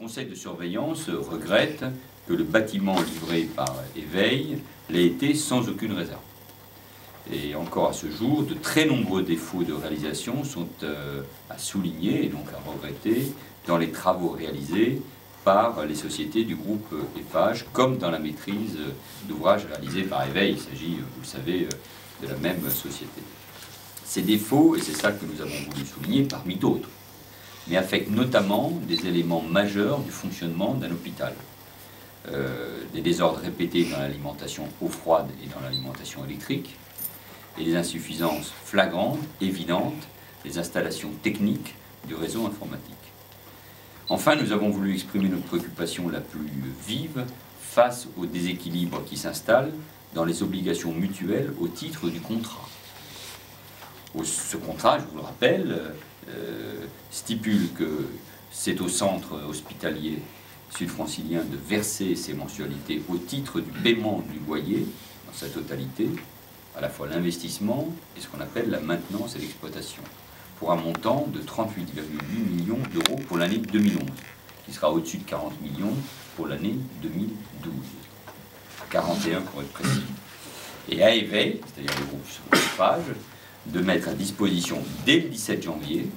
conseil de surveillance regrette que le bâtiment livré par Éveil l'ait été sans aucune réserve. Et encore à ce jour, de très nombreux défauts de réalisation sont à souligner et donc à regretter dans les travaux réalisés par les sociétés du groupe Eiffage, comme dans la maîtrise d'ouvrages réalisés par Éveil. Il s'agit, vous le savez, de la même société. Ces défauts, et c'est ça que nous avons voulu souligner parmi d'autres, mais affectent notamment des éléments majeurs du fonctionnement d'un hôpital. Des désordres répétés dans l'alimentation eau froide et dans l'alimentation électrique, et des insuffisances flagrantes, évidentes, des installations techniques du réseau informatique. Enfin, nous avons voulu exprimer notre préoccupation la plus vive face au déséquilibre qui s'installe dans les obligations mutuelles au titre du contrat. Ce contrat, je vous le rappelle, stipule que c'est au centre hospitalier sud-francilien de verser ses mensualités au titre du paiement du loyer dans sa totalité, à la fois l'investissement et ce qu'on appelle la maintenance et l'exploitation, pour un montant de 38,8 millions d'euros pour l'année 2011, qui sera au-dessus de 40 millions pour l'année 2012. 41 pour être précis. Et à Éveil, c'est-à-dire le groupe Eiffage, de mettre à disposition dès le 17 janvier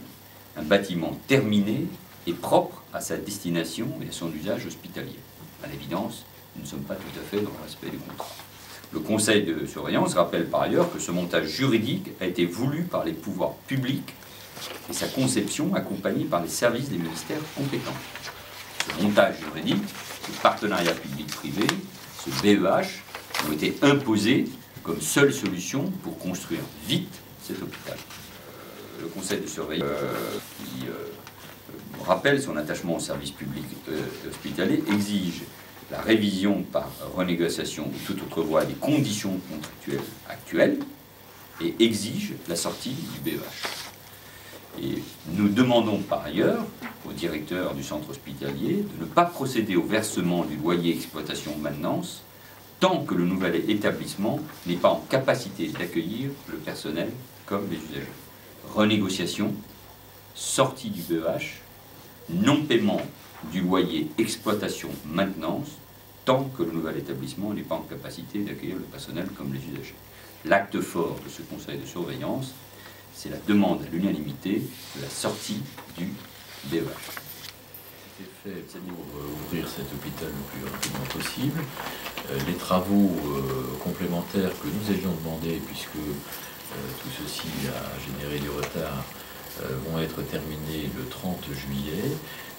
un bâtiment terminé et propre à sa destination et à son usage hospitalier. À l'évidence, nous ne sommes pas tout à fait dans le respect du contrat. Le conseil de surveillance rappelle par ailleurs que ce montage juridique a été voulu par les pouvoirs publics et sa conception accompagnée par les services des ministères compétents. Ce montage juridique, ce partenariat public-privé, ce BEH ont été imposés comme seule solution pour construire vite cet hôpital. Le conseil de surveillance qui rappelle son attachement au service public hospitalier exige la révision par renégociation ou toute autre voie des conditions contractuelles actuelles et exige la sortie du BEH. Et nous demandons par ailleurs au directeur du centre hospitalier de ne pas procéder au versement du loyer exploitation-maintenance tant que le nouvel établissement n'est pas en capacité d'accueillir le personnel comme les usagers. Renégociation, sortie du BEH, non-paiement du loyer exploitation-maintenance tant que le nouvel établissement n'est pas en capacité d'accueillir le personnel comme les usagers. L'acte fort de ce conseil de surveillance, c'est la demande à l'unanimité de la sortie du BEH. Fait pour ouvrir cet hôpital le plus rapidement possible. Les travaux complémentaires que nous avions demandés, puisque tout ceci a généré du retard, vont être terminés le 30 juillet.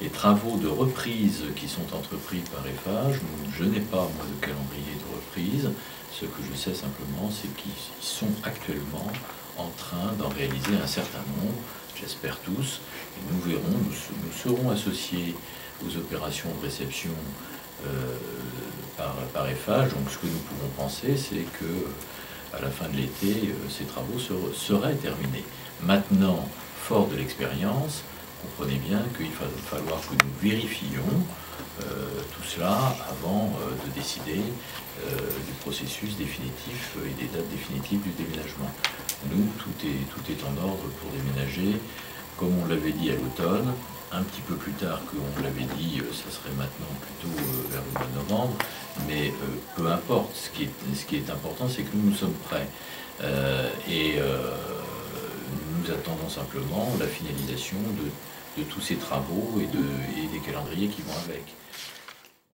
Les travaux de reprise qui sont entrepris par Eiffage, je n'ai pas moi de calendrier de reprise. Ce que je sais simplement, c'est qu'ils sont actuellement en train d'en réaliser un certain nombre, j'espère tous, et nous verrons, nous serons associés aux opérations de réception par Eiffage. Donc ce que nous pouvons penser, c'est que à la fin de l'été, ces travaux seraient terminés. Maintenant, fort de l'expérience, comprenez bien qu'il va falloir que nous vérifions tout cela avant de décider du processus définitif et des dates définitives du déménagement. Nous, tout est en ordre pour déménager, comme on l'avait dit à l'automne, un petit peu plus tard qu'on l'avait dit, ça serait maintenant plutôt vers le mois de novembre, mais peu importe. Ce qui est important, c'est que nous sommes prêts. Nous attendons simplement la finalisation de tous ces travaux et des calendriers qui vont avec.